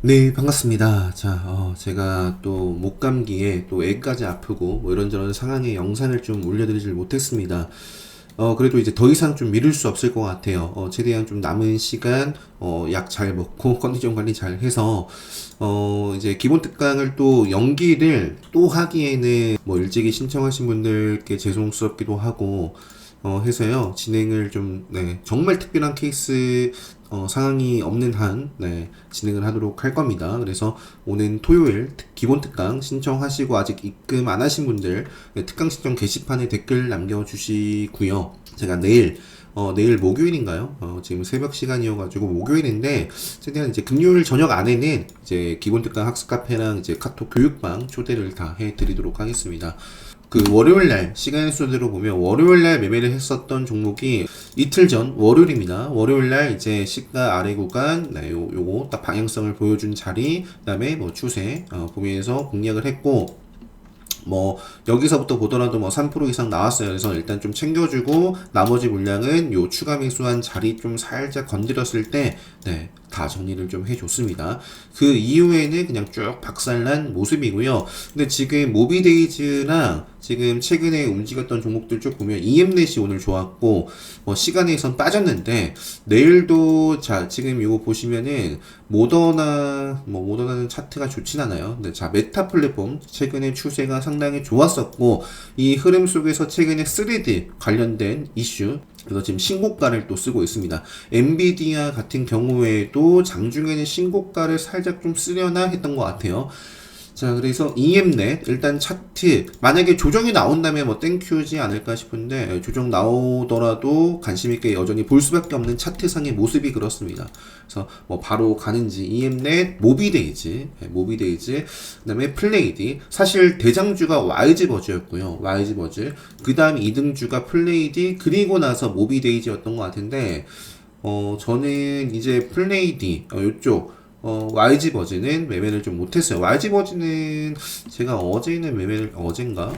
네, 반갑습니다. 자, 제가 또 목감기에 또 애까지 아프고 뭐 이런저런 상황에 영상을 좀 올려드리질 못했습니다. 그래도 이제 더 이상 좀 미룰 수 없을 것 같아요. 최대한 좀 남은 시간, 약 잘 먹고 컨디션 관리 잘 해서, 이제 기본 특강을 또 연기를 또 하기에는 뭐 일찍이 신청하신 분들께 죄송스럽기도 하고, 해서요, 진행을 좀, 네, 정말 특별한 케이스, 상황이 없는 한, 네, 진행을 하도록 할 겁니다. 그래서 오는 토요일 기본 특강 신청하시고 아직 입금 안 하신 분들, 네, 특강 신청 게시판에 댓글 남겨주시고요. 제가 내일 목요일인가요? 지금 새벽 시간이어가지고 목요일인데, 최대한 이제 금요일 저녁 안에는 이제 기본 특강 학습 카페랑 이제 카톡 교육방 초대를 다 해드리도록 하겠습니다. 그 월요일날 시간 순으로 보면 월요일날 매매를 했었던 종목이 이틀 전 월요일입니다. 월요일날 이제 시가 아래 구간, 네, 요거 딱 방향성을 보여준 자리, 그다음에 뭐 추세 보면서 공략을 했고, 뭐 여기서부터 보더라도 뭐 3% 이상 나왔어요. 그래서 일단 좀 챙겨주고 나머지 물량은 요 추가 매수한 자리 좀 살짝 건드렸을 때, 네, 다 정리를 좀 해줬습니다. 그 이후에는 그냥 쭉 박살난 모습이고요. 근데 지금 모비데이즈랑 지금 최근에 움직였던 종목들 쭉 보면 EM넷이 오늘 좋았고, 시간에선 빠졌는데, 내일도, 자, 지금 이거 보시면은, 모더나는 차트가 좋진 않아요. 근데 자, 메타 플랫폼, 최근에 추세가 상당히 좋았었고, 이 흐름 속에서 최근에 3D 관련된 이슈, 그래서 지금 신고가를 또 쓰고 있습니다. 엔비디아 같은 경우에도 장중에는 신고가를 살짝 좀 쓰려나 했던 것 같아요. 자, 그래서 EM넷 일단 차트 만약에 조정이 나온다면 뭐 땡큐지 않을까 싶은데, 조정 나오더라도 관심 있게 여전히 볼 수밖에 없는 차트상의 모습이 그렇습니다. 그래서 뭐 바로 가는지 EM넷, 모비데이즈, 그다음에 플레이디. 사실 대장주가 YG버즈였고요. YG버즈. 그다음 2등주가 플레이디, 그리고 나서 모비데이즈였던 것 같은데, 저는 이제 플레이디 요쪽 YG 버즈는 매매를 좀 못했어요. YG 버즈는 제가 어젠가?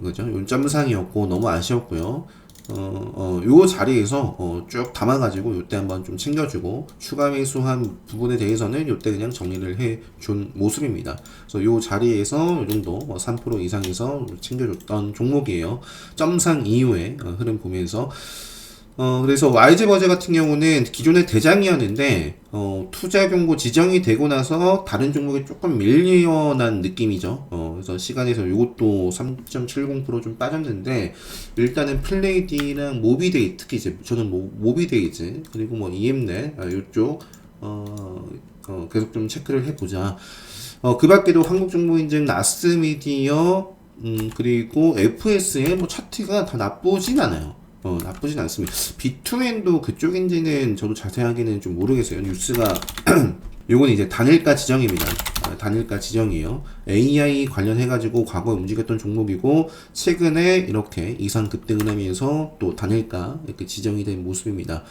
그죠? 요점상이었고 너무 아쉬웠고요. 요 자리에서 쭉 담아가지고 요때 한번 좀 챙겨주고 추가 매수한 부분에 대해서는 요때 그냥 정리를 해준 모습입니다. 그래서 요 자리에서 요 정도 3% 이상에서 챙겨줬던 종목이에요. 점상 이후에 흐름 보면서 그래서 YG버즈 같은 경우는 기존의 대장이었는데, 투자 경고 지정이 되고 나서 다른 종목이 조금 밀려난 느낌이죠. 그래서 시간에서 이것도 3.70%좀 빠졌는데, 일단은 플레이디랑 모비데이, 특히 이제 저는 모비데이즈, 그리고 뭐 EM넷, 요쪽, 계속 좀 체크를 해보자. 그 밖에도 한국정보인증, 나스미디어, 그리고 FS의 뭐 차트가 다 나쁘진 않아요. 나쁘진 않습니다. B2N도 그쪽인지는 저도 자세하게는 좀 모르겠어요. 뉴스가 요건 이제 단일가 지정입니다. 단일가 지정이에요. AI 관련해가지고 과거에 움직였던 종목이고 최근에 이렇게 이상 급등을 하면서 또 단일가 이렇게 지정이 된 모습입니다.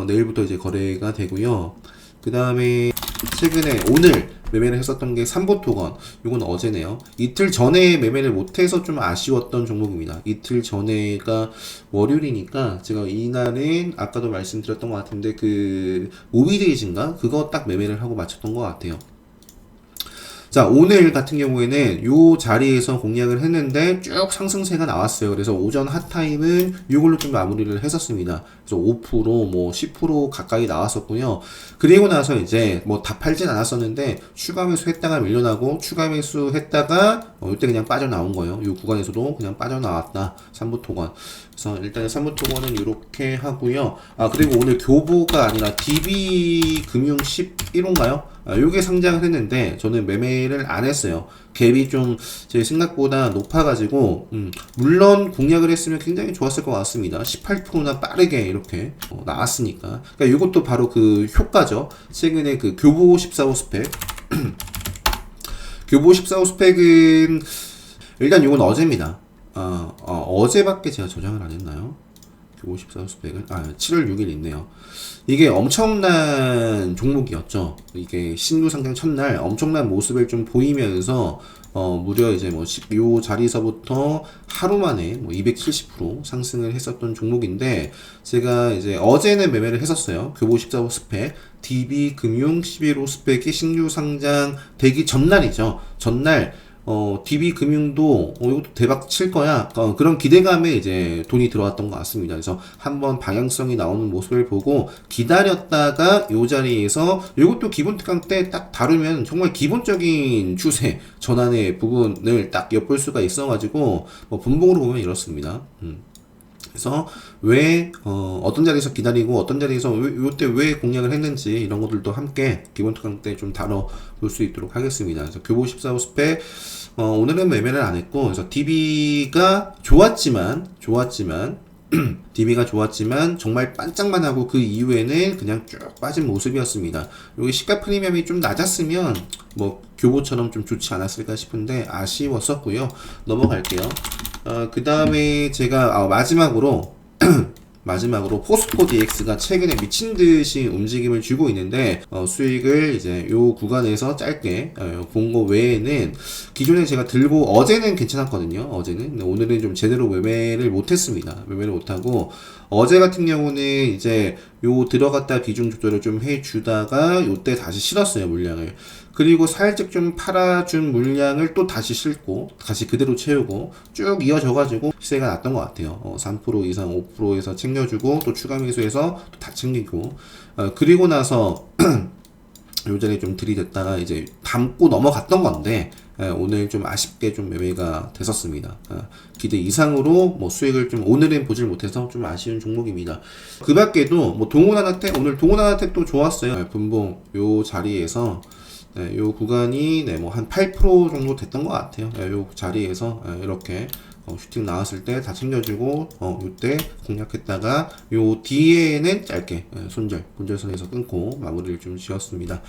내일부터 이제 거래가 되고요. 그 다음에 최근에 오늘 매매를 했었던 게 삼보토건, 이건 어제네요. 이틀 전에 매매를 못해서 좀 아쉬웠던 종목입니다. 이틀 전에가 월요일이니까 제가 이날은 아까도 말씀드렸던 것 같은데 그 모비데이즈인가 그거 딱 매매를 하고 마쳤던 것 같아요. 자, 오늘 같은 경우에는 요 자리에서 공략을 했는데 쭉 상승세가 나왔어요. 그래서 오전 핫타임은 이걸로 좀 마무리를 했었습니다. 그래서 5%, 뭐 10% 가까이 나왔었고요. 그리고 나서 이제 뭐 다 팔진 않았었는데 추가 매수 했다가 밀려나고 추가 매수 했다가 이때 그냥 빠져나온 거예요. 이 구간에서도 그냥 빠져나왔다. 삼부토건. 그래서 일단 삼부토건은 이렇게 하고요. 그리고 오늘 교보가 아니라 DB금융 11호인가요? 요게 상장을 했는데 저는 매매를 안 했어요. 갭이 좀 제 생각보다 높아가지고 물론 공략을 했으면 굉장히 좋았을 것 같습니다. 18%나 빠르게 이렇게 나왔으니까. 그러니까 이것도 바로 그 효과죠. 최근에 그 교보 14호 스펙 교보 14호 스펙은 일단 이건 어제입니다. 어제밖에 제가 저장을 안 했나요? 교보 14수백은 7월 6일 있네요. 이게 엄청난 종목이었죠. 이게 신규 상장 첫날 엄청난 모습을 좀 보이면서 무려 이제 요 자리에서부터 하루 만에 270% 상승을 했었던 종목인데, 제가 이제 어제는 매매를 했었어요. 교보 14호 스펙, DB금융 11호 스펙이 신규 상장 되기 전날이죠. 전날 DB금융도 이것도 대박 칠 거야. 그런 기대감에 이제 돈이 들어왔던 것 같습니다. 그래서 한번 방향성이 나오는 모습을 보고 기다렸다가 이 자리에서 이것도 기본 특강 때 딱 다루면 정말 기본적인 추세 전환의 부분을 딱 엿볼 수가 있어가지고 분봉으로 보면 이렇습니다. 그래서 왜 어떤 자리에서 기다리고 어떤 자리에서 요때 왜 공략을 했는지 이런 것들도 함께 기본 특강 때 좀 다뤄볼 수 있도록 하겠습니다. 그래서 교보 14호 스펙 오늘은 매매를 안 했고, 그래서 DB가 좋았지만 DB가 좋았지만 정말 반짝만 하고 그 이후에는 그냥 쭉 빠진 모습이었습니다. 여기 시가 프리미엄이 좀 낮았으면 교보처럼 좀 좋지 않았을까 싶은데 아쉬웠었고요. 넘어갈게요. 그 다음에 제가 마지막으로 포스코 DX가 최근에 미친듯이 움직임을 주고 있는데, 수익을 이제 요 구간에서 짧게 본 거 외에는 기존에 제가 들고 어제는 괜찮았거든요. 근데 오늘은 좀 제대로 매매를 못했습니다. 매매를 못하고, 어제 같은 경우는 이제 요 들어갔다 비중 조절을 좀 해주다가 요때 다시 실었어요, 물량을. 그리고 살짝 좀 팔아준 물량을 또 다시 싣고 다시 그대로 채우고 쭉 이어져가지고 시세가 났던 것 같아요. 3% 이상 5%에서 챙겨주고 또 추가 매수해서 또 다 챙기고, 그리고 나서 요 자리에 좀 들이댔다가 이제 담고 넘어갔던 건데, 오늘 좀 아쉽게 좀 매매가 됐었습니다. 기대 이상으로 수익을 좀 오늘은 보질 못해서 좀 아쉬운 종목입니다. 그 밖에도 동원하나텍, 오늘 동원하나텍도 좋았어요. 분봉 요 자리에서 요 구간이 한 8% 정도 됐던 것 같아요. 요 자리에서 이렇게 슈팅 나왔을 때 다 챙겨주고 요때 공략했다가 요 뒤에는 짧게 본절선에서 끊고 마무리를 좀 지었습니다.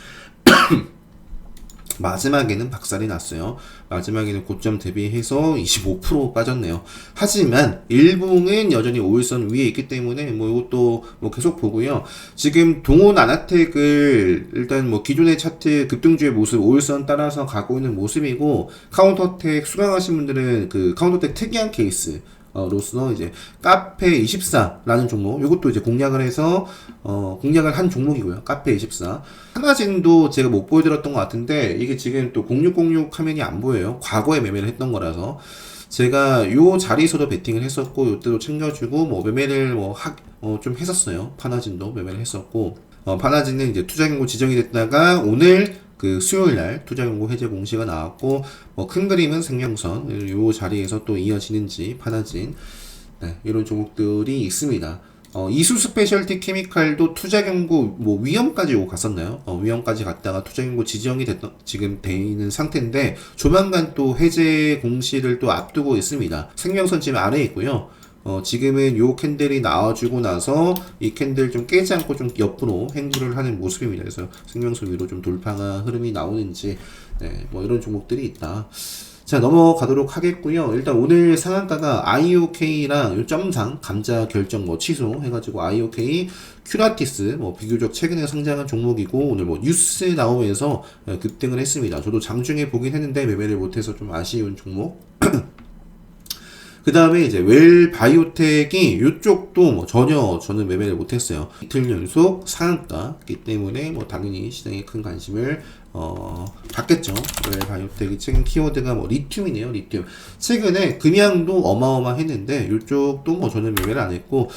마지막에는 박살이 났어요. 마지막에는 고점 대비해서 25% 빠졌네요. 하지만 일봉은 여전히 5일선 위에 있기 때문에 이것도 계속 보고요. 지금 동원 아나텍을 일단 기존의 차트 급등주의 모습 5일선 따라서 가고 있는 모습이고, 카운터텍 수강하신 분들은 그 카운터텍 특이한 케이스 로서 이제 카페24라는 종목, 이것도 이제 공략을 한 종목이고요. 카페24 하나진도 제가 못 보여드렸던 것 같은데, 이게 지금 또 0606 화면이 안 보여요. 과거에 매매를 했던 거라서 제가 요 자리에서도 베팅을 했었고, 요때도 챙겨주고 매매를 좀 했었어요. 파나진도 매매를 했었고, 파나진은 이제 투자 경고 지정이 됐다가 오늘 그 수요일날 투자경고 해제 공시가 나왔고, 큰 그림은 생명선 요 자리에서 또 이어지는지 파나진, 이런 종목들이 있습니다. 이수 스페셜티 케미칼도 투자경고 위험까지 오고 갔었나요? 위험까지 갔다가 투자경고 지정이 지금 돼 있는 상태인데, 조만간 또 해제 공시를 또 앞두고 있습니다. 생명선 지금 아래에 있고요. 지금은 요 캔들이 나와주고 나서 이 캔들 좀 깨지 않고 좀 옆으로 행보를 하는 모습입니다. 그래서 생명선 위로 좀 돌파가 흐름이 나오는지, 이런 종목들이 있다. 자, 넘어가도록 하겠고요. 일단 오늘 상한가가 IOK랑 요 점상 감자 결정 취소 해가지고 IOK, 큐라티스 비교적 최근에 상장한 종목이고, 오늘 뉴스 나오면서 급등을 했습니다. 저도 장중에 보긴 했는데 매매를 못해서 좀 아쉬운 종목. 그 다음에 이제 웰바이오텍이 요쪽도 전혀 저는 매매를 못했어요. 이틀 연속 상한가이기 때문에 당연히 시장에 큰 관심을 받겠죠. 웰바이오텍이 최근 키워드가 리튬이네요. 리튬. 최근에 금양도 어마어마했는데 요쪽도 저는 매매를 안 했고,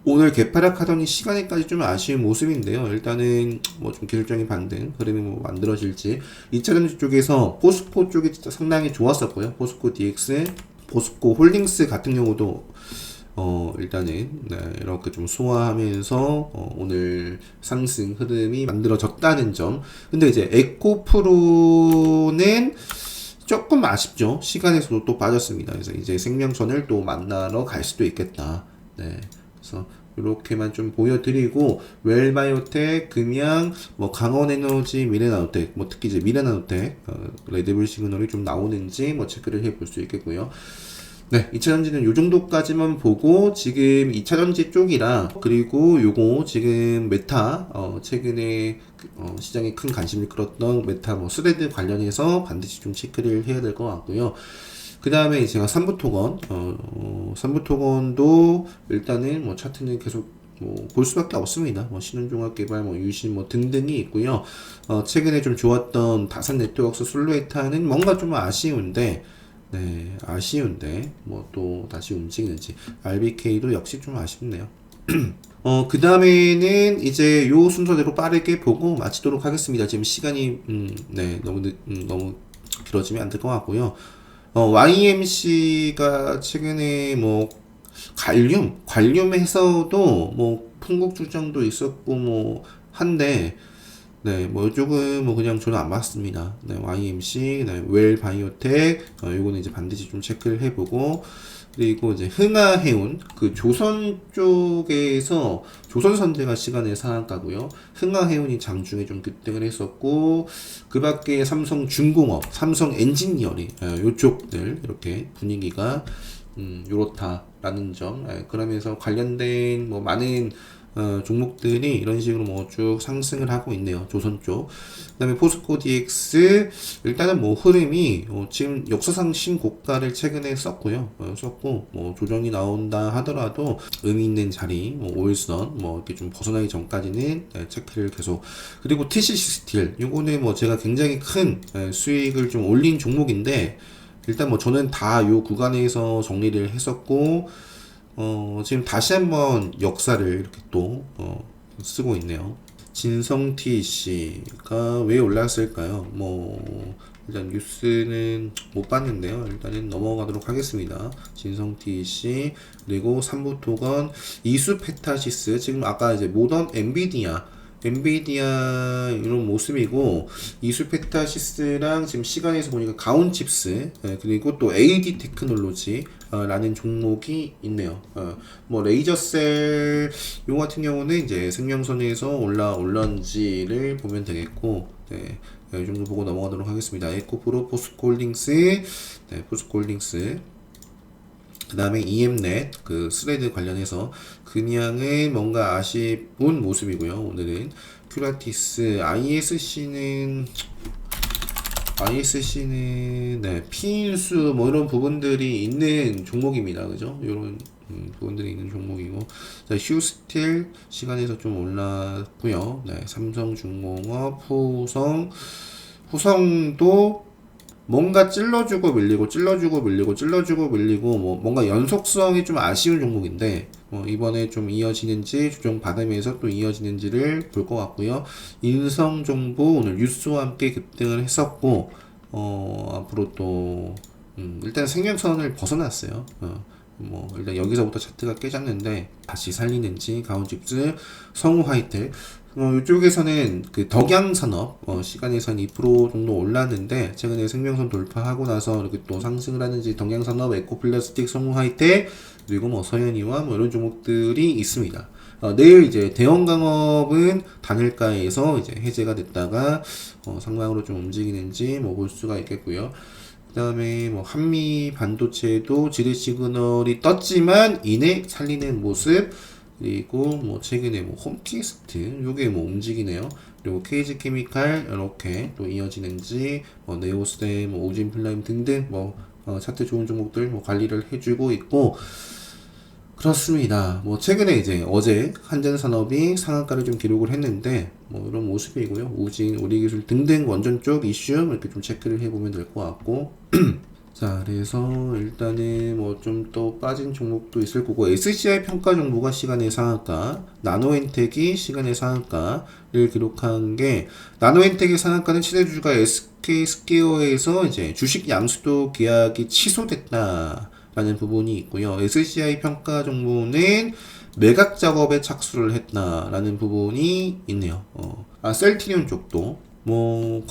오늘 개파락하더니 시간에까지 좀 아쉬운 모습인데요. 일단은 좀 기술적인 반등 흐름이 만들어질지. 2차전지 쪽에서 포스코 쪽이 진짜 상당히 좋았었고요. 포스코 DX, 포스코 홀딩스 같은 경우도 일단은 이렇게 좀 소화하면서 오늘 상승 흐름이 만들어졌다는 점. 근데 이제 에코프로는 조금 아쉽죠. 시간에서도 또 빠졌습니다. 그래서 이제 생명선을 또 만나러 갈 수도 있겠다. 그래서 이렇게만 좀 보여드리고, 웰바이오텍, 금양, 강원에너지, 미래나노텍, 특히 이제 미래나노텍 레드불 시그널이 좀 나오는지 체크를 해볼 수 있겠고요. 네, 2차전지는 요 정도까지만 보고 지금 2차전지 쪽이라 그리고 요거 지금 메타 최근에 시장에 큰 관심을 끌었던 메타 뭐 스레드 관련해서 반드시 좀 체크를 해야 될 것 같고요. 그 다음에 제가 삼부토건, 삼부토건도 일단은 뭐 차트는 계속 뭐 볼 수밖에 없습니다. 뭐 신흥종합개발, 뭐 유신 뭐 등등이 있고요. 최근에 좀 좋았던 다산 네트워크스 솔루에타는 뭔가 좀 아쉬운데, 네, 아쉬운데 뭐 또 다시 움직이는지 RBK도 역시 좀 아쉽네요. 그 다음에는 이제 요 순서대로 빠르게 보고 마치도록 하겠습니다. 지금 시간이 네, 너무 길어지면 안 될 것 같고요. YMC가 최근에 뭐 관륨에서도 뭐 풍국주정도 있었고 뭐 한데 네, 뭐 이쪽은 뭐 그냥 저는 안 봤습니다. 네, YMC, 네, 웰 바이오텍, 요거는 이제 반드시 좀 체크를 해보고 그리고 이제 흥하해운 그 조선 쪽에서 조선선제가 시간의 상한가고요. 흥하해운이 장중에 좀 급등을 했었고 그 밖에 삼성중공업, 삼성엔지니어링 요쪽들 이렇게 분위기가 요렇다라는 점. 그러면서 관련된 뭐 많은 종목들이 이런 식으로 뭐 쭉 상승을 하고 있네요. 조선 쪽. 그 다음에 포스코 DX, 일단은 뭐 흐름이, 지금 역사상 신고가를 최근에 썼고요. 썼고, 뭐 조정이 나온다 하더라도 의미 있는 자리, 뭐 5일선, 뭐 이렇게 좀 벗어나기 전까지는 체크를 계속. 그리고 TCC 스틸, 요거는 뭐 제가 굉장히 큰 수익을 좀 올린 종목인데, 일단 뭐 저는 다 요 구간에서 정리를 했었고, 지금 다시 한번 역사를 이렇게 또, 쓰고 있네요. 진성 TC가 왜 올랐을까요? 뭐, 일단 뉴스는 못 봤는데요. 일단은 넘어가도록 하겠습니다. 진성 TC, 그리고 삼부토건, 이수페타시스, 지금 아까 이제 모던 엔비디아 이런 모습이고 이수페타시스랑 지금 시간에서 보니까 가온칩스 그리고 또 AD 테크놀로지 라는 종목이 있네요. 뭐 레이저셀 요 같은 경우는 이제 생명선에서 올라온지를 보면 되겠고 네, 이 정도 보고 넘어가도록 하겠습니다. 에코프로, 포스코홀딩스, 네, 포스코홀딩스. 그 다음에 EM넷 그 스레드 관련해서 그냥은 뭔가 아쉬운 모습이고요. 오늘은 큐라티스 ISC는 네, 피인수 뭐 이런 부분들이 있는 종목입니다. 그죠? 이런 부분들이 있는 종목이고 자, 휴스틸 시간에서 좀 올랐고요. 네, 삼성중공업, 후성도 뭔가 찔러주고 밀리고 뭐 뭔가 연속성이 좀 아쉬운 종목인데 이번에 좀 이어지는지 조정 받으면서 또 이어지는지를 볼 것 같고요. 인성정보 오늘 뉴스와 함께 급등을 했었고 앞으로 또 일단 생명선을 벗어났어요. 뭐 일단 여기서부터 차트가 깨졌는데 다시 살리는지 가온칩스, 성우하이텍 이쪽에서는 그 덕양산업 시간에선 2% 정도 올랐는데 최근에 생명선 돌파하고 나서 이렇게 또 상승을 하는지 덕양산업, 에코플라스틱, 성우하이텍 그리고 뭐 서현이와 뭐 이런 종목들이 있습니다. 내일 이제 대형강업은 단일가에서 이제 해제가 됐다가 상방으로 좀 움직이는지 뭐 볼 수가 있겠고요. 그 다음에 뭐 한미 반도체도 지뢰 시그널이 떴지만 이내 살리는 모습 그리고 뭐 최근에 뭐 홈캐스트 요게 뭐 움직이네요. 그리고 KG 케미칼 이렇게 또 이어지는지 뭐 네오스템, 뭐 오진 플라임 등등 뭐 차트 좋은 종목들 뭐 관리를 해주고 있고 그렇습니다. 뭐 최근에 이제 어제 한전산업이 상한가를 좀 기록을 했는데 뭐 이런 모습이고요. 우진, 우리기술 등등 원전 쪽 이슈 이렇게 좀 체크를 해보면 될 것 같고 자 그래서 일단은 뭐 좀 또 빠진 종목도 있을 거고 SCI 평가 정보가 시간의 상한가 나노엔텍이 시간의 상한가를 기록한 게 나노엔텍의 상한가는 시대주주가 SK 스퀘어에서 이제 주식 양수도 계약이 취소됐다 라는 부분이 있고요. SCI 평가 정보는 매각 작업에 착수를 했다라는 부분이 있네요. 셀트리온 쪽도 뭐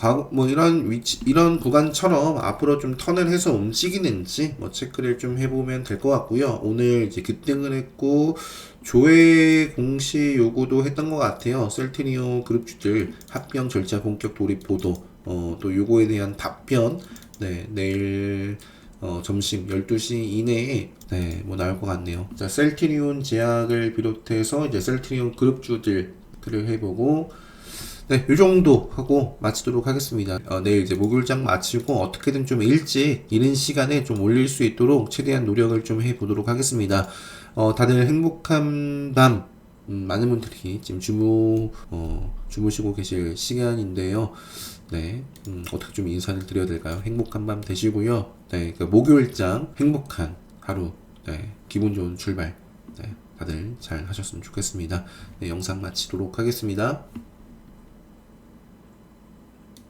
이런 위치 이런 구간처럼 앞으로 좀 턴을 해서 움직이는지 뭐 체크를 좀 해보면 될 것 같고요. 오늘 이제 급등을 했고 조회 공시 요구도 했던 것 같아요. 셀트리온 그룹주들 합병 절차 본격 돌입 보도 또 요거에 대한 답변 네 내일 점심 12시 이내에 네, 뭐 나올 것 같네요. 자, 셀트리온 제약을 비롯해서 이제 셀트리온 그룹주들을 해보고 네, 이 정도 하고 마치도록 하겠습니다. 내일 이제 목요일장 마치고 어떻게든 좀 일찍 이른 시간에 좀 올릴 수 있도록 최대한 노력을 좀 해보도록 하겠습니다. 다들 행복한 밤, 많은 분들이 지금 주무시고 계실 시간인데요. 네, 어떻게 좀 인사를 드려야 될까요? 행복한 밤 되시고요. 네, 그 목요일장 행복한 하루, 네, 기분 좋은 출발, 네, 다들 잘 하셨으면 좋겠습니다. 네, 영상 마치도록 하겠습니다.